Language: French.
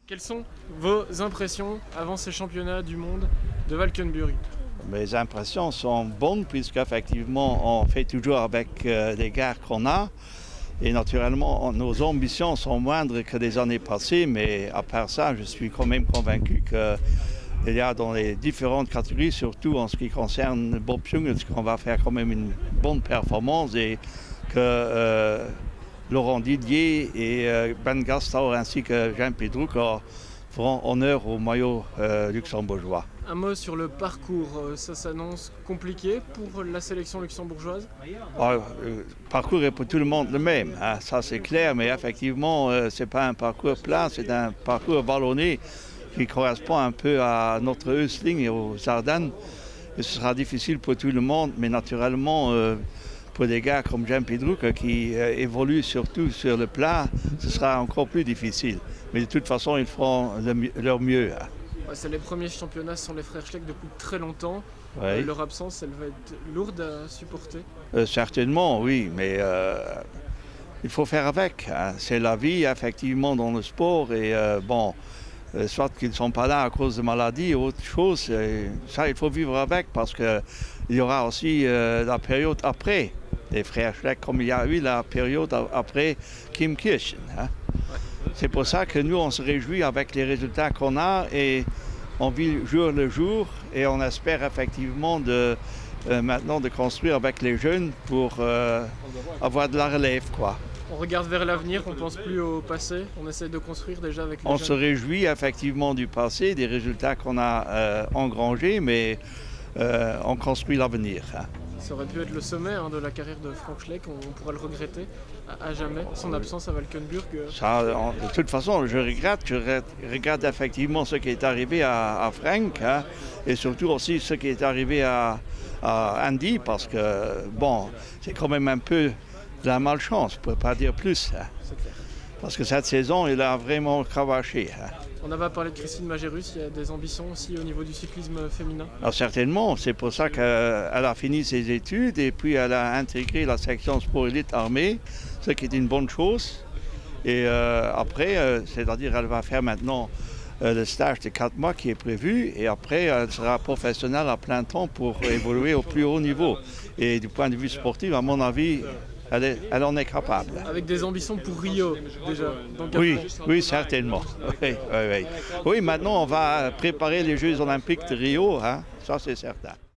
Quelles sont vos impressions avant ces championnats du monde de Valkenburg? Mes impressions sont bonnes puisqu'effectivement on fait toujours avec les gars qu'on a et naturellement nos ambitions sont moindres que les années passées, mais à part ça je suis quand même convaincu qu'il y a dans les différentes catégories, surtout en ce qui concerne Bob Jungels, qu'on va faire quand même une bonne performance et que Laurent Didier et Ben Gastauer ainsi que Jean Pedrouc feront honneur au maillot luxembourgeois. Un mot sur le parcours, ça s'annonce compliqué pour la sélection luxembourgeoise? Le parcours est pour tout le monde le même, hein, ça c'est clair, mais effectivement ce n'est pas un parcours plat, c'est un parcours vallonné qui correspond un peu à notre Ösling et aux Ardennes. Et ce sera difficile pour tout le monde, mais naturellement pour des gars comme Jean Pedrouc qui évoluent surtout sur le plat, ce sera encore plus difficile. Mais de toute façon, ils feront leur mieux. Ouais, c'est les premiers championnats sans les frères Schleck depuis très longtemps. Oui. Leur absence, elle va être lourde à supporter. Certainement, oui, mais il faut faire avec. Hein. C'est la vie, effectivement, dans le sport. Et soit qu'ils ne sont pas là à cause de maladies ou autre chose, ça, il faut vivre avec parce qu'il y aura aussi la période après les frères Schleck, comme il y a eu la période après Kim Kirchen. Hein. C'est pour ça que nous, on se réjouit avec les résultats qu'on a et on vit jour le jour et on espère effectivement maintenant de construire avec les jeunes pour avoir de la relève, quoi. On regarde vers l'avenir, on ne pense plus au passé, on essaie de construire déjà avec les On jeunes. se réjouit effectivement du passé, des résultats qu'on a engrangés, mais on construit l'avenir. Hein. Ça aurait pu être le sommet de la carrière de Frank Schleck, on pourra le regretter à jamais, son absence à Valkenburg. Ça, de toute façon, je regrette effectivement ce qui est arrivé à Frank, hein, et surtout aussi ce qui est arrivé à Andy, parce que bon, c'est quand même un peu de la malchance, pour ne pas dire plus. Hein. C'est clair. Parce que cette saison, il a vraiment cravaché. Hein. On avait parlé de Christine Majerus, il y a des ambitions aussi au niveau du cyclisme féminin? Alors certainement, c'est pour ça qu'elle a fini ses études et puis elle a intégré la section sport élite armée, ce qui est une bonne chose. Et après, c'est-à-dire elle va faire maintenant le stage de 4 mois qui est prévu et après elle sera professionnelle à plein temps pour évoluer au plus haut niveau. Et du point de vue sportif, à mon avis, elle en est capable. Avec des ambitions pour Rio, déjà. Oui, certainement. Oui, maintenant, on va préparer les Jeux olympiques de Rio, hein, ça c'est certain.